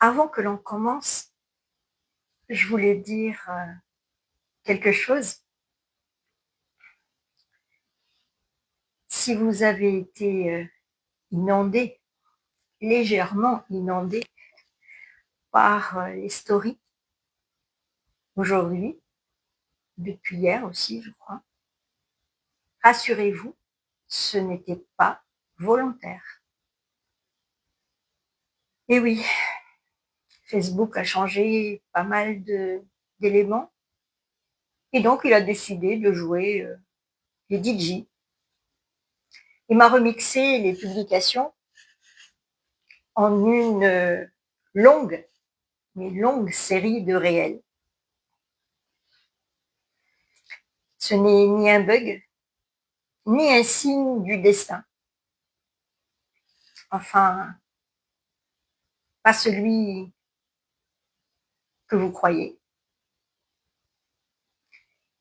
Avant que l'on commence, je voulais dire quelque chose. Si vous avez été inondé, légèrement inondé par les stories aujourd'hui, depuis hier aussi, je crois, rassurez-vous, ce n'était pas volontaire. Et oui, Facebook a changé pas mal d'éléments et donc il a décidé de jouer les DJ. Il m'a remixé les publications en une longue, mais longue série de réels. Ce n'est ni un bug, ni un signe du destin. Enfin, pas celui que vous croyez.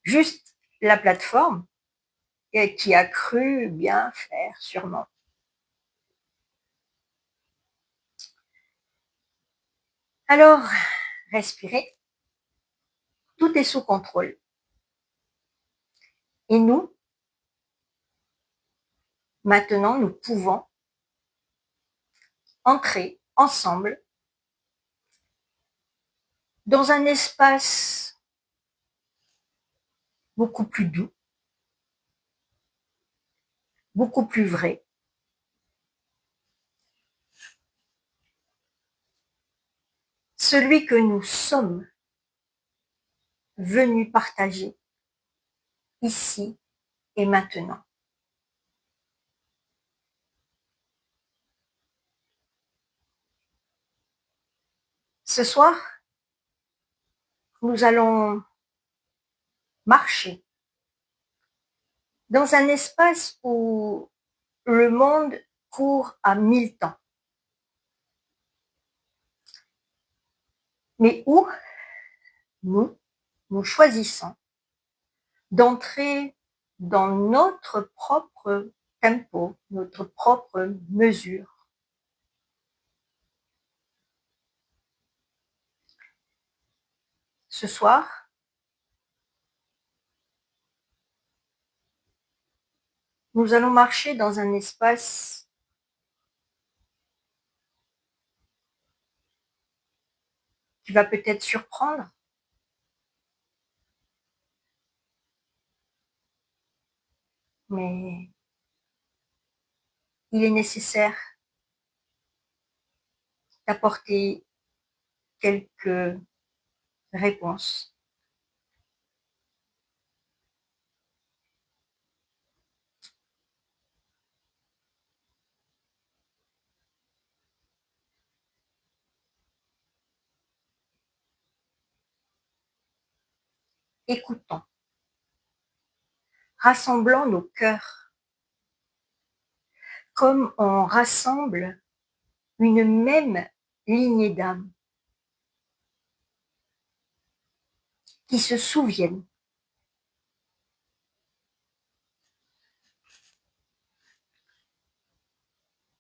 Juste la plateforme qui a cru bien faire, sûrement. Alors, respirez. Tout est sous contrôle. Et nous, maintenant, nous pouvons entrer ensemble dans un espace beaucoup plus doux, beaucoup plus vrai, celui que nous sommes venus partager ici et maintenant. Ce soir, nous allons marcher dans un espace où le monde court à 1000 temps, mais où nous choisissons d'entrer dans notre propre tempo, notre propre mesure. Ce soir, nous allons marcher dans un espace qui va peut-être surprendre, mais il est nécessaire d'apporter quelques réponses. Écoutons, rassemblons nos cœurs comme on rassemble une même lignée d'âmes qui se souviennent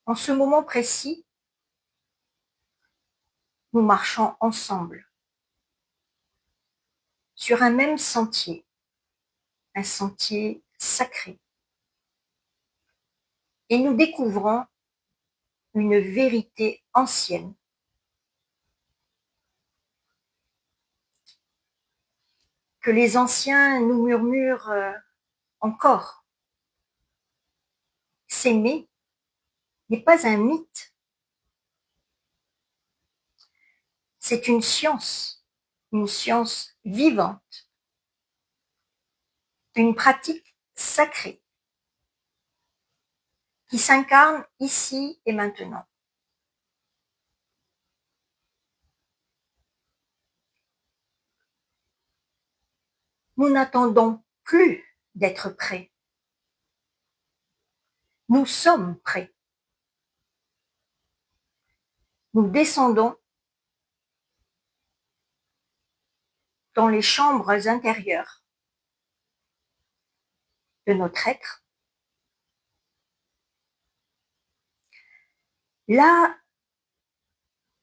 en ce moment précis, nous marchons ensemble sur un même sentier, un sentier sacré. Et nous découvrons une vérité ancienne. Que les anciens nous murmurent encore. S'aimer n'est pas un mythe, c'est une science vivante, une pratique sacrée qui s'incarne ici et maintenant. Nous n'attendons plus d'être prêts. Nous sommes prêts. Nous descendons dans les chambres intérieures de notre être, là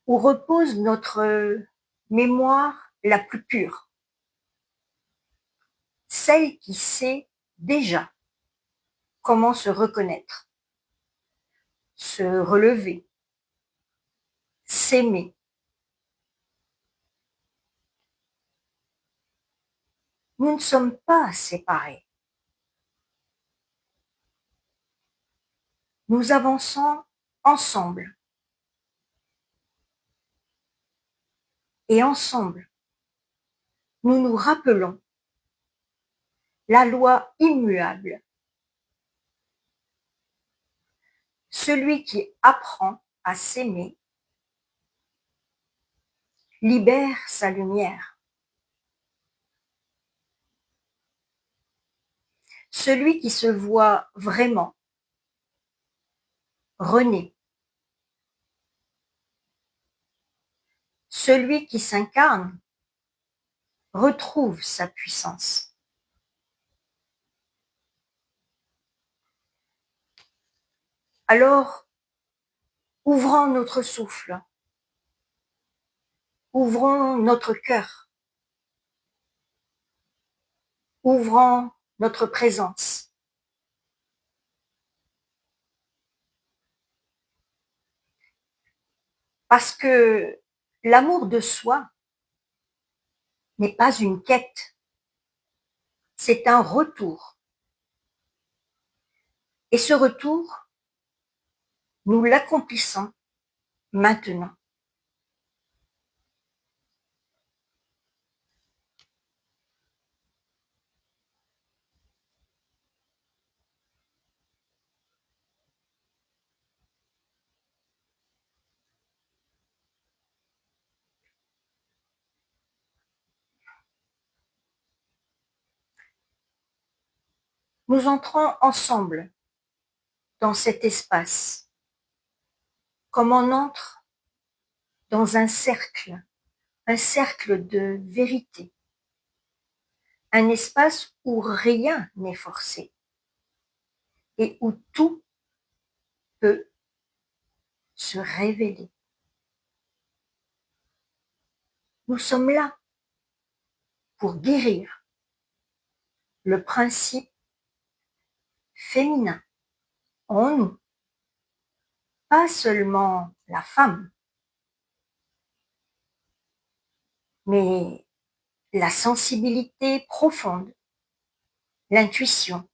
où repose notre mémoire la plus pure, celle qui sait déjà comment se reconnaître, se relever, s'aimer. Nous ne sommes pas séparés. Nous avançons ensemble. Et ensemble, nous nous rappelons la loi immuable. Celui qui apprend à s'aimer libère sa lumière. Celui qui se voit vraiment renaît. Celui qui s'incarne retrouve sa puissance. Alors, ouvrons notre souffle, ouvrons notre cœur, ouvrons notre présence. Parce que l'amour de soi n'est pas une quête, c'est un retour. Et ce retour, nous l'accomplissons maintenant. Nous entrons ensemble dans cet espace, comme on entre dans un cercle de vérité, un espace où rien n'est forcé et où tout peut se révéler. Nous sommes là pour guérir le principe féminin en nous, pas seulement la femme, mais la sensibilité profonde, l'intuition,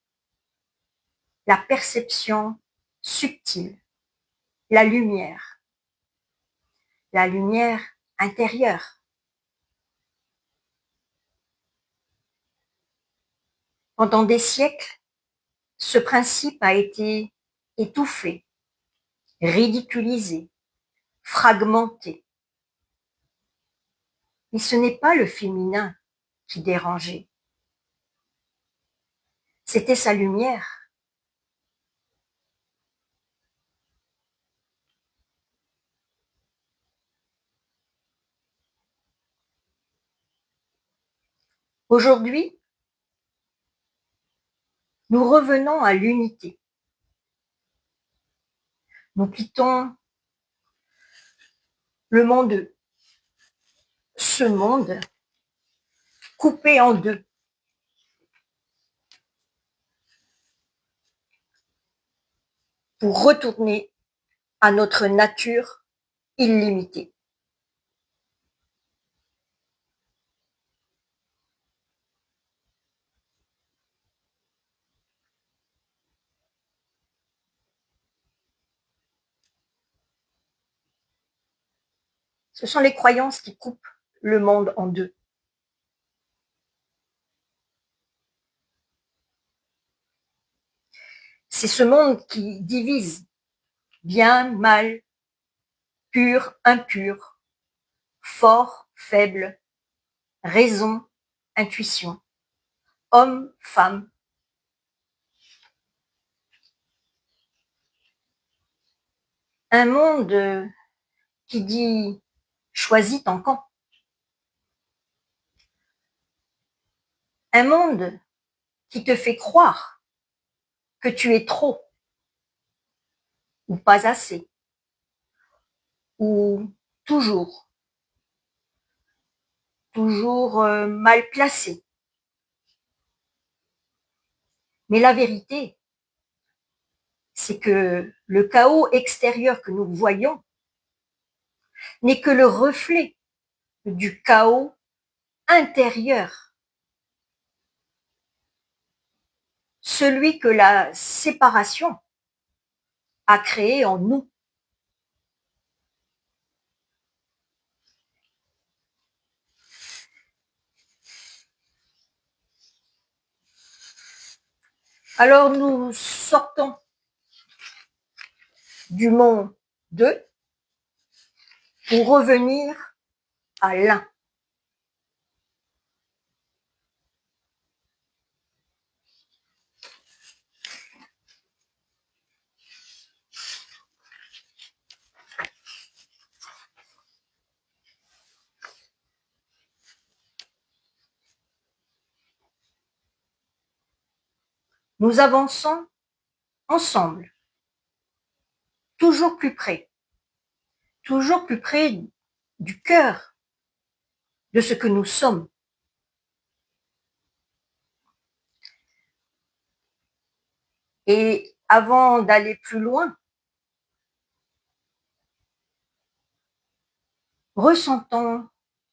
la perception subtile, la lumière intérieure. Pendant des siècles, ce principe a été étouffé, ridiculisé, fragmenté. Mais ce n'est pas le féminin qui dérangeait, c'était sa lumière. Aujourd'hui, nous revenons à l'unité. Nous quittons ce monde coupé en deux. Pour retourner à notre nature illimitée. Ce sont les croyances qui coupent le monde en deux. C'est ce monde qui divise bien, mal, pur, impur, fort, faible, raison, intuition, homme, femme. Un monde qui dit choisis ton camp. Un monde qui te fait croire que tu es trop ou pas assez, ou toujours, toujours mal placé. Mais la vérité, c'est que le chaos extérieur que nous voyons n'est que le reflet du chaos intérieur, celui que la séparation a créé en nous. Alors nous sortons du monde 2 pour revenir à l'un. Nous avançons ensemble, toujours plus près du cœur de ce que nous sommes. Et avant d'aller plus loin, ressentons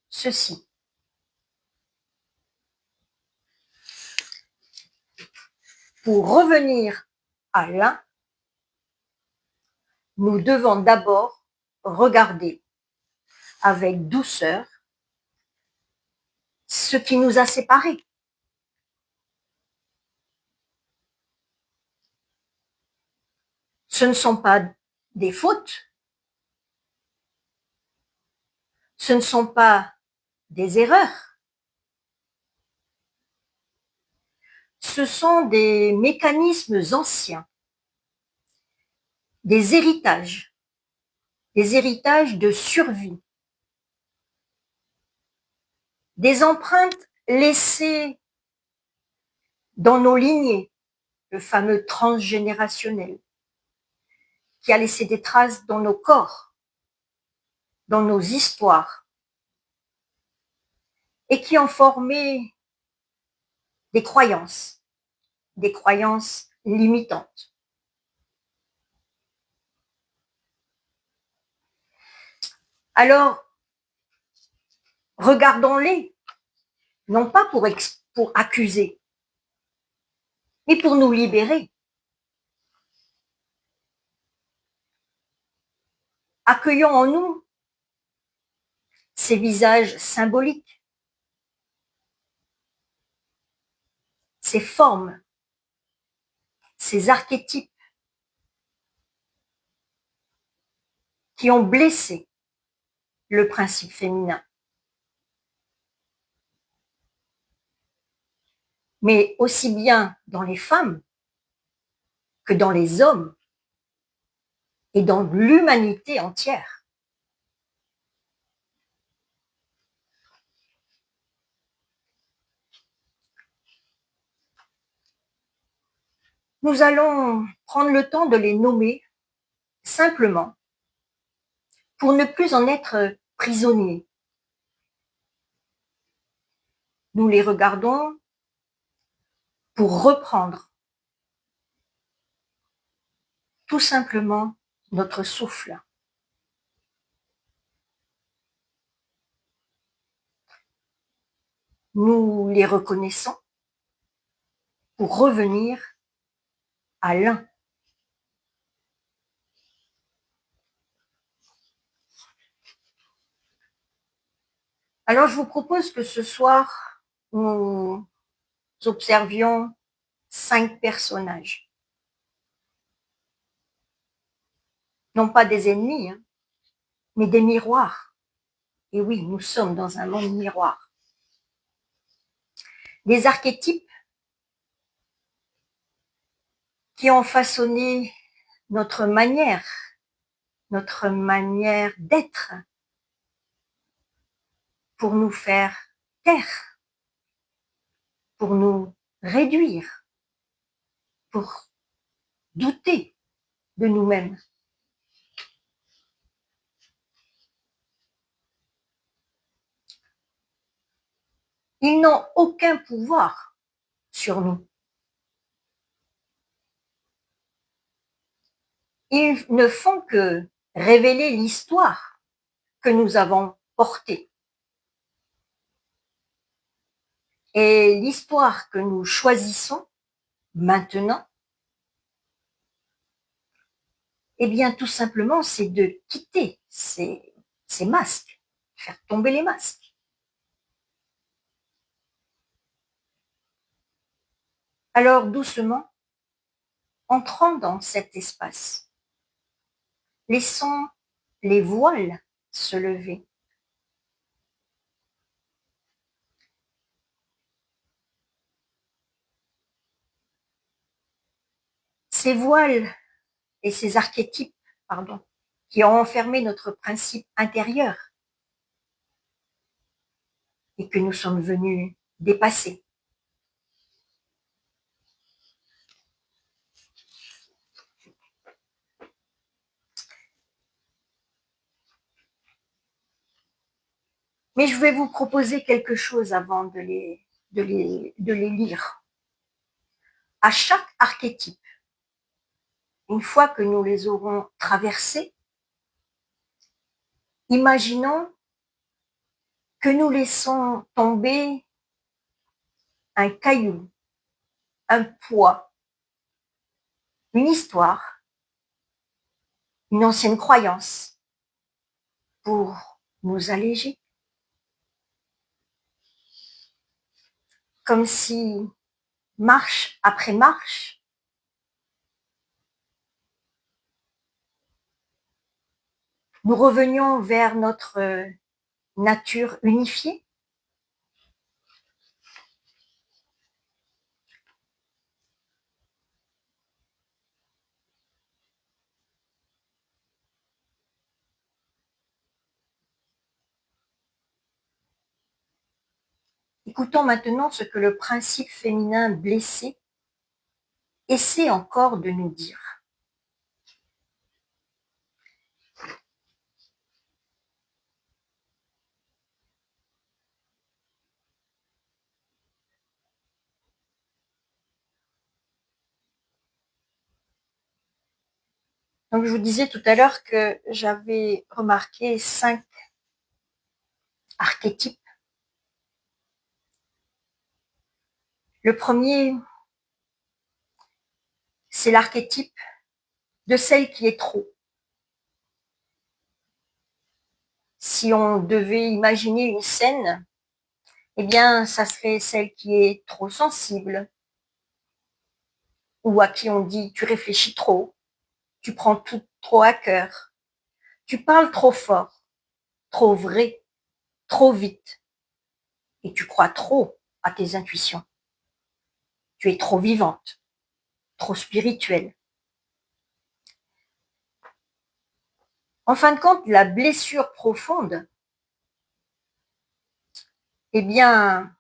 ceci. Pour revenir à l'un, nous devons d'abord regarder avec douceur ce qui nous a séparés. Ce ne sont pas des fautes, ce ne sont pas des erreurs, ce sont des mécanismes anciens, des héritages de survie, des empreintes laissées dans nos lignées, le fameux transgénérationnel, qui a laissé des traces dans nos corps, dans nos histoires, et qui ont formé des croyances limitantes. Alors, regardons-les, non pas pour accuser, mais pour nous libérer. Accueillons en nous ces visages symboliques, ces formes, ces archétypes qui ont blessé le principe féminin. Mais aussi bien dans les femmes que dans les hommes et dans l'humanité entière. Nous allons prendre le temps de les nommer simplement pour ne plus en être prisonniers. Nous les regardons pour reprendre tout simplement notre souffle. Nous les reconnaissons pour revenir à l'un. Alors je vous propose que ce soir, nous observions 5 personnages. Non pas des ennemis, mais des miroirs. Et oui, nous sommes dans un monde miroir. Des archétypes qui ont façonné notre manière d'être pour nous faire taire, pour nous réduire, pour douter de nous-mêmes. Ils n'ont aucun pouvoir sur nous. Ils ne font que révéler l'histoire que nous avons portée. Et l'histoire que nous choisissons maintenant, eh bien, tout simplement, c'est de quitter ces masques, faire tomber les masques. Alors, doucement, entrons dans cet espace. Laissons les voiles se lever. Ces voiles et ces archétypes, pardon, qui ont enfermé notre principe intérieur et que nous sommes venus dépasser. Mais je vais vous proposer quelque chose avant de les lire. À chaque archétype, une fois que nous les aurons traversés, imaginons que nous laissons tomber un caillou, un poids, une histoire, une ancienne croyance pour nous alléger. Comme si, marche après marche, nous revenions vers notre nature unifiée. Écoutons maintenant ce que le principe féminin blessé essaie encore de nous dire. Donc, je vous disais tout à l'heure que j'avais remarqué 5 archétypes. Le premier, c'est l'archétype de celle qui est trop. Si on devait imaginer une scène, eh bien, ça serait celle qui est trop sensible, ou à qui on dit tu réfléchis trop, tu prends tout trop à cœur, tu parles trop fort, trop vrai, trop vite, et tu crois trop à tes intuitions. Tu es trop vivante, trop spirituelle. En fin de compte, la blessure profonde, eh bien,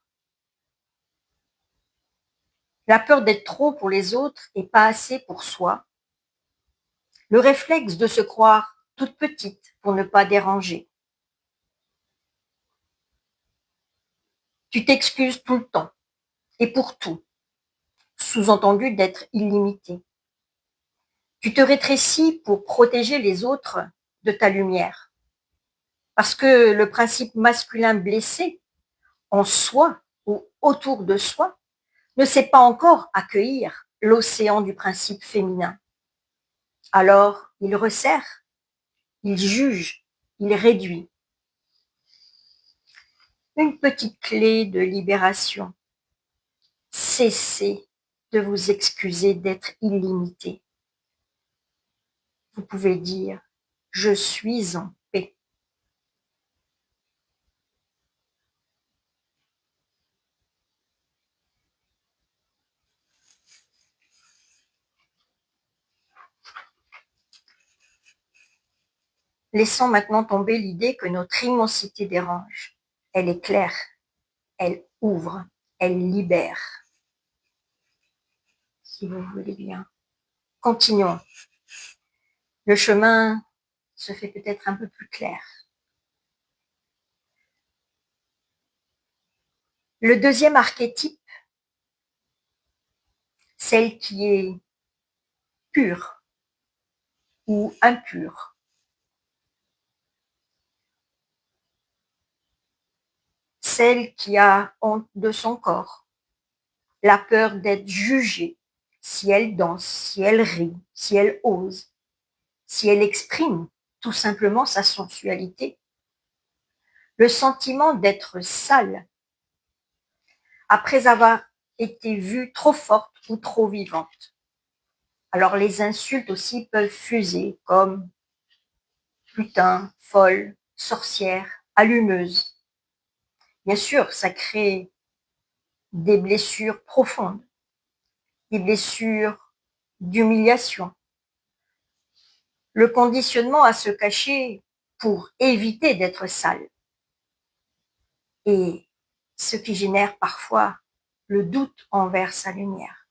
la peur d'être trop pour les autres et pas assez pour soi, le réflexe de se croire toute petite pour ne pas déranger. Tu t'excuses tout le temps et pour tout, sous-entendu d'être illimité. Tu te rétrécis pour protéger les autres de ta lumière. Parce que le principe masculin blessé, en soi ou autour de soi, ne sait pas encore accueillir l'océan du principe féminin. Alors, il resserre, il juge, il réduit. Une petite clé de libération. Cessez de vous excuser d'être illimité. Vous pouvez dire « Je suis en paix ». Laissons maintenant tomber l'idée que notre immensité dérange. Elle est claire, elle ouvre, elle libère. Si vous voulez bien. Continuons. Le chemin se fait peut-être un peu plus clair. Le deuxième archétype, celle qui est pure ou impure. Celle qui a honte de son corps, la peur d'être jugée si elle danse, si elle rit, si elle ose, si elle exprime tout simplement sa sensualité. Le sentiment d'être sale après avoir été vue trop forte ou trop vivante. Alors les insultes aussi peuvent fuser comme putain, folle, sorcière, allumeuse. Bien sûr, ça crée des blessures profondes, des blessures d'humiliation. Le conditionnement à se cacher pour éviter d'être sale. Et ce qui génère parfois le doute envers sa lumière.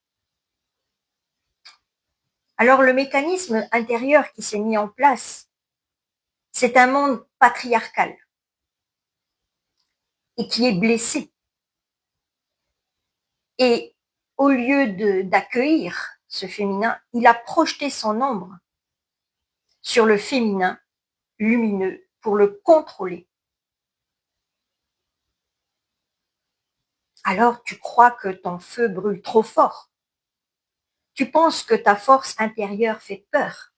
Alors le mécanisme intérieur qui s'est mis en place, c'est un monde patriarcal et qui est blessé. Et au lieu d'accueillir ce féminin, il a projeté son ombre sur le féminin lumineux pour le contrôler. Alors tu crois que ton feu brûle trop fort. Tu penses que ta force intérieure fait peur.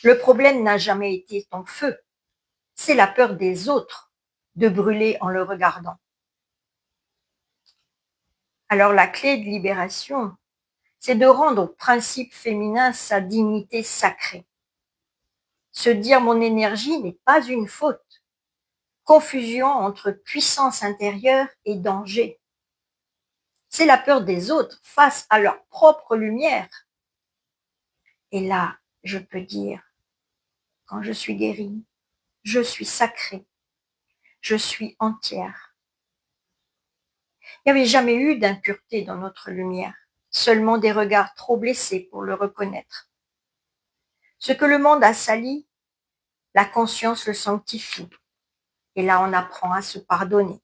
Le problème n'a jamais été ton feu, c'est la peur des autres de brûler en le regardant. Alors la clé de libération, c'est de rendre au principe féminin sa dignité sacrée. Se dire mon énergie n'est pas une faute. Confusion entre puissance intérieure et danger. C'est la peur des autres face à leur propre lumière. Et là, je peux dire, quand je suis guérie, je suis sacrée, je suis entière. Il n'y avait jamais eu d'impureté dans notre lumière, seulement des regards trop blessés pour le reconnaître. Ce que le monde a sali, la conscience le sanctifie. Et là, on apprend à se pardonner.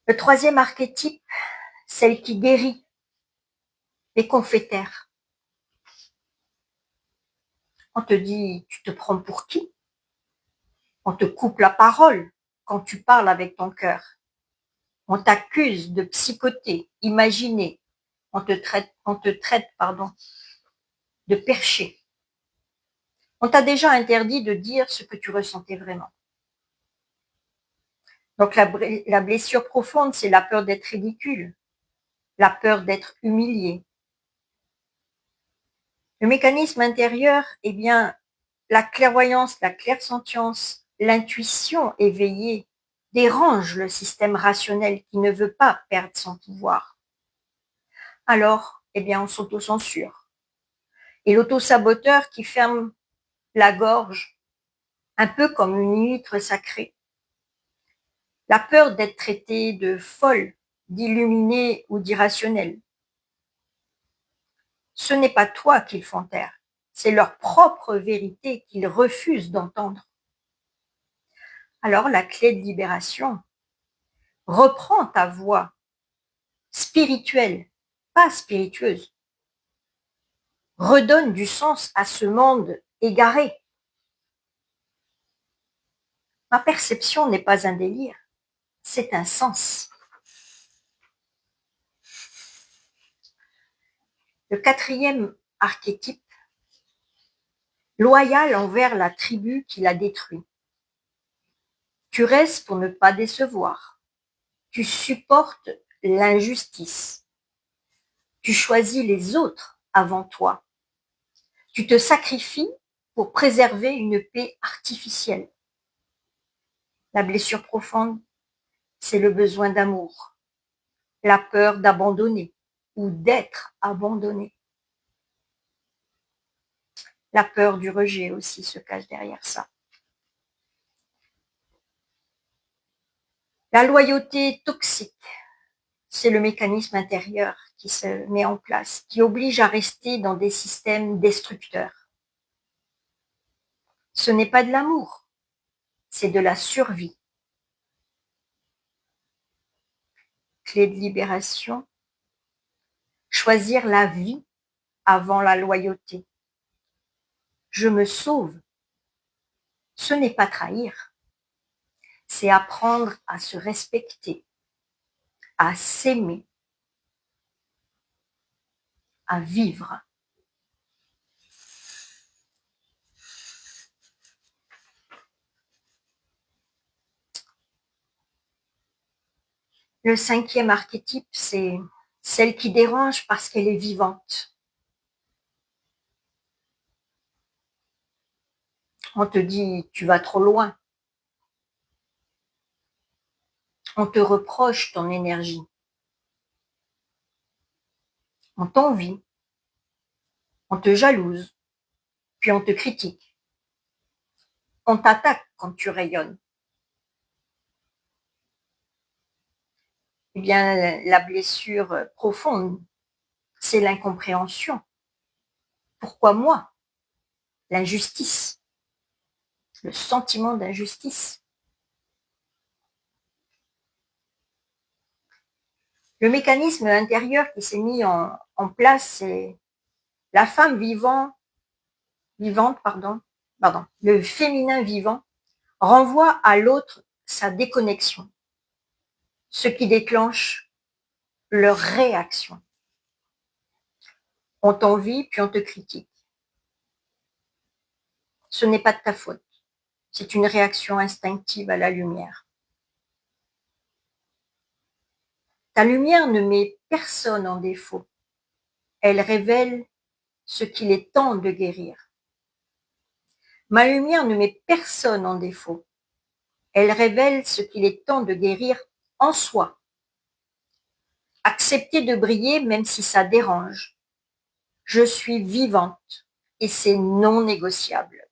Le troisième archétype, celle qui guérit, les confétaires. On te dit, tu te prends pour qui? On te coupe la parole quand tu parles avec ton cœur. On t'accuse de psychoter, imaginer. On te traite de perché. On t'a déjà interdit de dire ce que tu ressentais vraiment. Donc la blessure profonde, c'est la peur d'être ridicule, la peur d'être humilié. Le mécanisme intérieur, eh bien, la clairvoyance, la clairsentience, l'intuition éveillée dérange le système rationnel qui ne veut pas perdre son pouvoir. Alors, eh bien, on s'autocensure. Et l'autosaboteur qui ferme la gorge, un peu comme une huître sacrée. La peur d'être traité de folle, d'illuminé ou d'irrationnel. Ce n'est pas toi qu'ils font taire, c'est leur propre vérité qu'ils refusent d'entendre. Alors la clé de libération, reprends ta voix spirituelle, pas spiritueuse. Redonne du sens à ce monde égaré. Ma perception n'est pas un délire, c'est un sens. Le quatrième archétype, loyal envers la tribu qui l'a détruit. Tu restes pour ne pas décevoir. Tu supportes l'injustice. Tu choisis les autres avant toi. Tu te sacrifies pour préserver une paix artificielle. La blessure profonde, c'est le besoin d'amour, la peur d'abandonner ou d'être abandonné. La peur du rejet aussi se cache derrière ça. La loyauté toxique, c'est le mécanisme intérieur qui se met en place, qui oblige à rester dans des systèmes destructeurs. Ce n'est pas de l'amour, c'est de la survie. Clé de libération, choisir la vie avant la loyauté. Je me sauve. Ce n'est pas trahir, c'est apprendre à se respecter, à s'aimer, à vivre. Le 5e archétype, c'est celle qui dérange parce qu'elle est vivante. On te dit, tu vas trop loin. On te reproche ton énergie. On t'envie. On te jalouse. Puis on te critique. On t'attaque quand tu rayonnes. Eh bien, la blessure profonde, c'est l'incompréhension. Pourquoi moi? L'injustice. Le sentiment d'injustice. Le mécanisme intérieur qui s'est mis en place, c'est la femme vivante, le féminin vivant renvoie à l'autre sa déconnexion, ce qui déclenche leur réaction. On t'envie, puis on te critique. Ce n'est pas de ta faute, c'est une réaction instinctive à la lumière. Ta lumière ne met personne en défaut. Elle révèle ce qu'il est temps de guérir. Ma lumière ne met personne en défaut. Elle révèle ce qu'il est temps de guérir en soi. Accepter de briller même si ça dérange. Je suis vivante et c'est non négociable.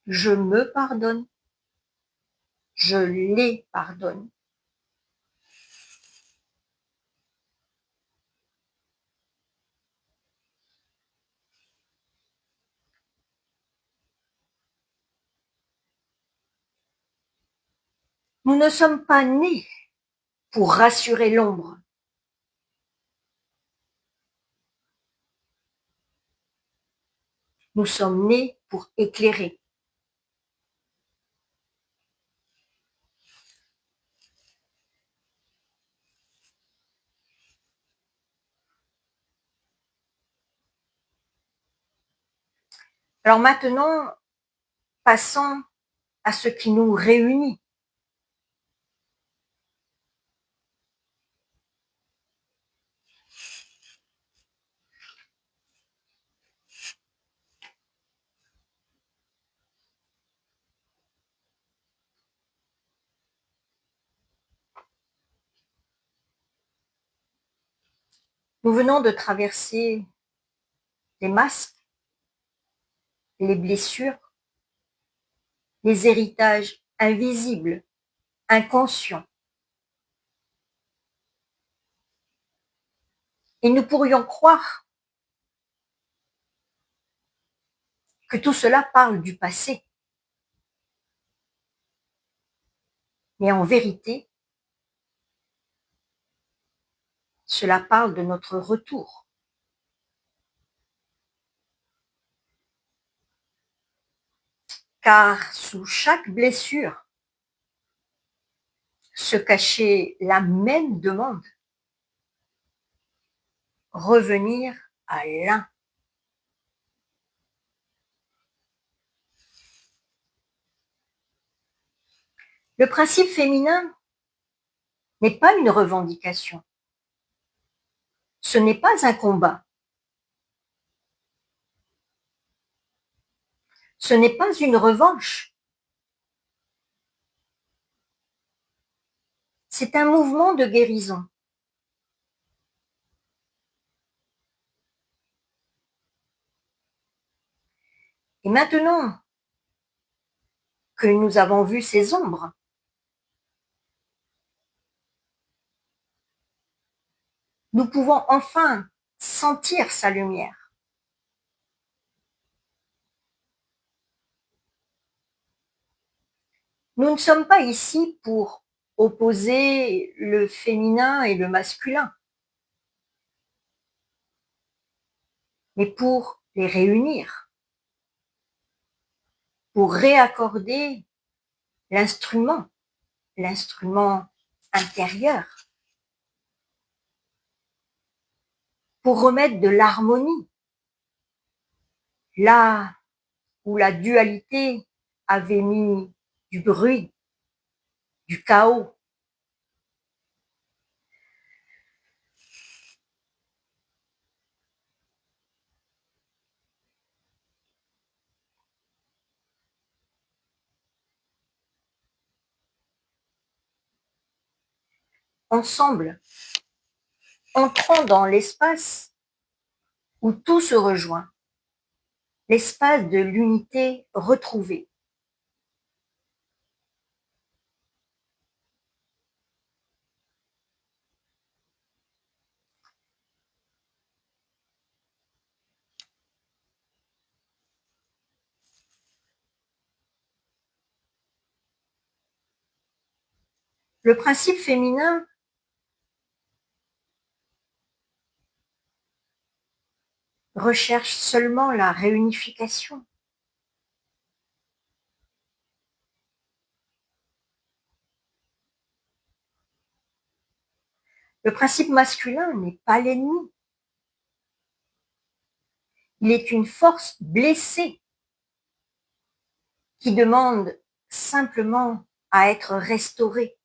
Je me pardonne. Je les pardonne. Nous ne sommes pas nés pour rassurer l'ombre. Nous sommes nés pour éclairer. Alors maintenant, passons à ce qui nous réunit. Nous venons de traverser les masques, les blessures, les héritages invisibles, inconscients. Et nous pourrions croire que tout cela parle du passé. Mais en vérité, cela parle de notre retour. Car sous chaque blessure se cachait la même demande, revenir à l'un. Le principe féminin n'est pas une revendication. Ce n'est pas un combat. Ce n'est pas une revanche. C'est un mouvement de guérison. Et maintenant que nous avons vu ces ombres, nous pouvons enfin sentir sa lumière. Nous ne sommes pas ici pour opposer le féminin et le masculin, mais pour les réunir, pour réaccorder l'instrument, l'instrument intérieur, pour remettre de l'harmonie, là où la dualité avait mis du bruit, du chaos. Ensemble, entrons dans l'espace où tout se rejoint, l'espace de l'unité retrouvée. Le principe féminin recherche seulement la réunification. Le principe masculin n'est pas l'ennemi. Il est une force blessée qui demande simplement à être restaurée.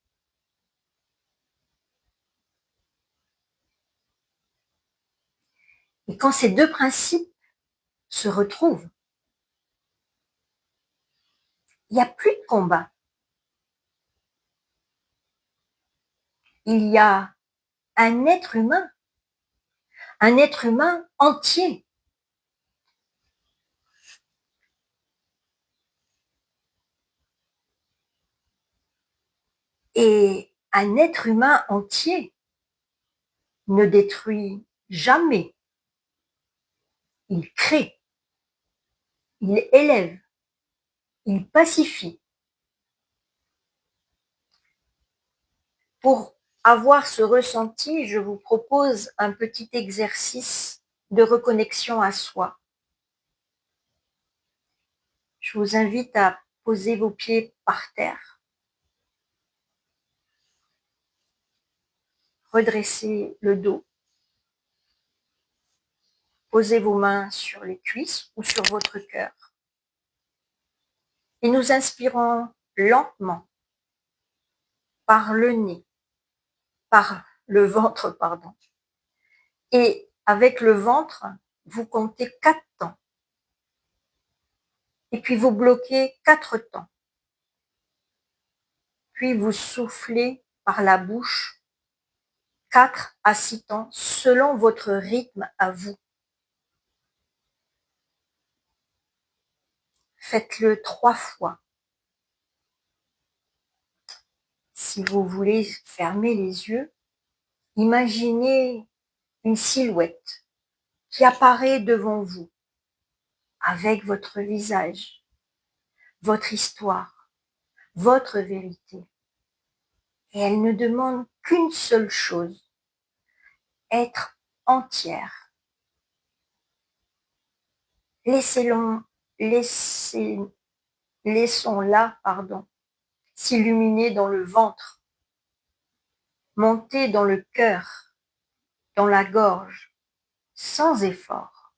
Et quand ces deux principes se retrouvent, il n'y a plus de combat. Il y a un être humain entier. Et un être humain entier ne détruit jamais. Il crée, il élève, il pacifie. Pour avoir ce ressenti, je vous propose un petit exercice de reconnexion à soi. Je vous invite à poser vos pieds par terre, redresser le dos, posez vos mains sur les cuisses ou sur votre cœur. Et nous inspirons lentement par le nez, par le ventre, pardon. Et avec le ventre, vous comptez 4 temps. Et puis vous bloquez 4 temps. Puis vous soufflez par la bouche 4 à 6 temps selon votre rythme à vous. Faites-le 3 fois. Si vous voulez fermer les yeux, imaginez une silhouette qui apparaît devant vous avec votre visage, votre histoire, votre vérité. Et elle ne demande qu'une seule chose, être entière. Laissons-la, s'illuminer dans le ventre, monter dans le cœur, dans la gorge, sans effort.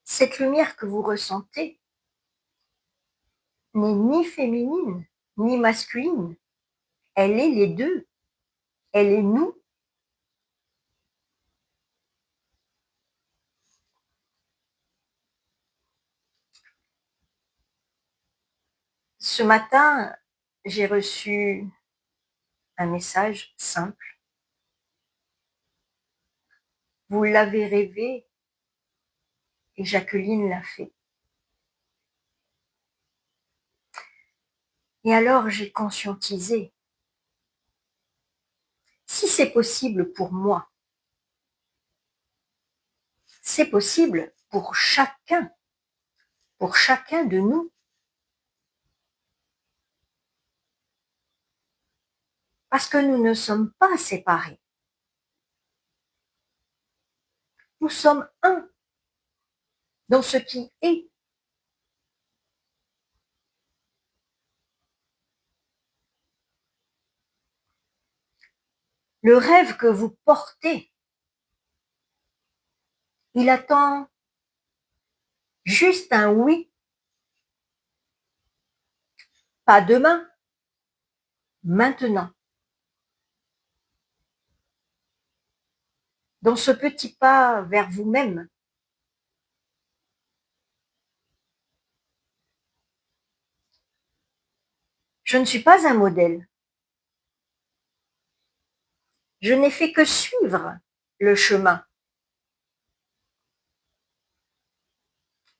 Cette lumière que vous ressentez n'est ni féminine, ni masculine. Elle est les deux. Elle est nous. Ce matin, j'ai reçu un message simple. Vous l'avez rêvé et Jacqueline l'a fait. Et alors j'ai conscientisé, si c'est possible pour moi, c'est possible pour chacun de nous. Parce que nous ne sommes pas séparés. Nous sommes un dans ce qui est. Le rêve que vous portez, il attend juste un oui, pas demain, maintenant. Dans ce petit pas vers vous-même. Je ne suis pas un modèle. Je n'ai fait que suivre le chemin.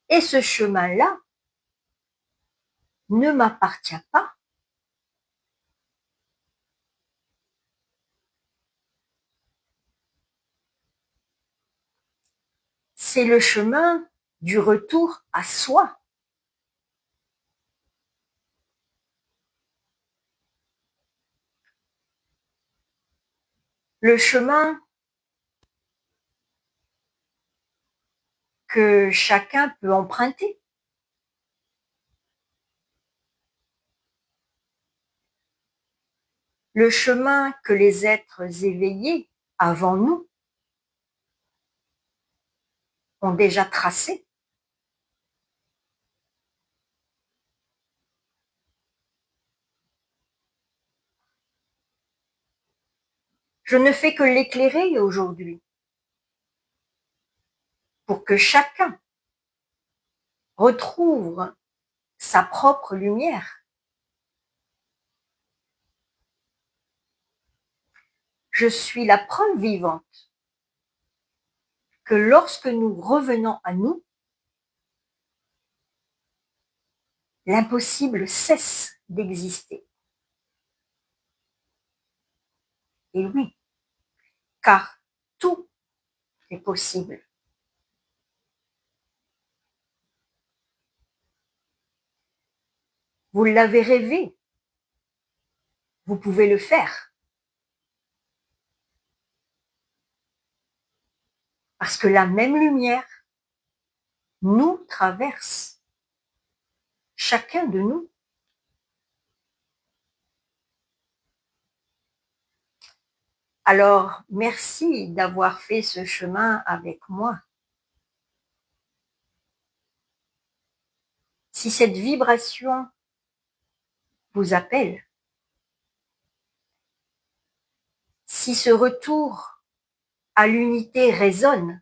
Et ce chemin-là ne m'appartient pas. C'est le chemin du retour à soi. Le chemin que chacun peut emprunter. Le chemin que les êtres éveillés avant nous ont déjà tracé. Je ne fais que l'éclairer aujourd'hui pour que chacun retrouve sa propre lumière. Je suis la preuve vivante que lorsque nous revenons à nous, l'impossible cesse d'exister. Et oui, car tout est possible. Vous l'avez rêvé, vous pouvez le faire. Parce que la même lumière nous traverse, chacun de nous. Alors, merci d'avoir fait ce chemin avec moi. Si cette vibration vous appelle, si ce retour à l'unité résonne,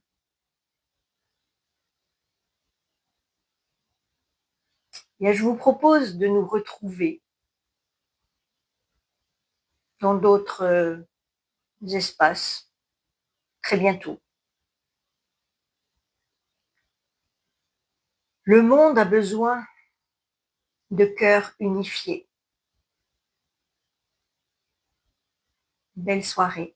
bien, je vous propose de nous retrouver dans d'autres espaces très bientôt. Le monde a besoin de cœurs unifiés. Belle soirée.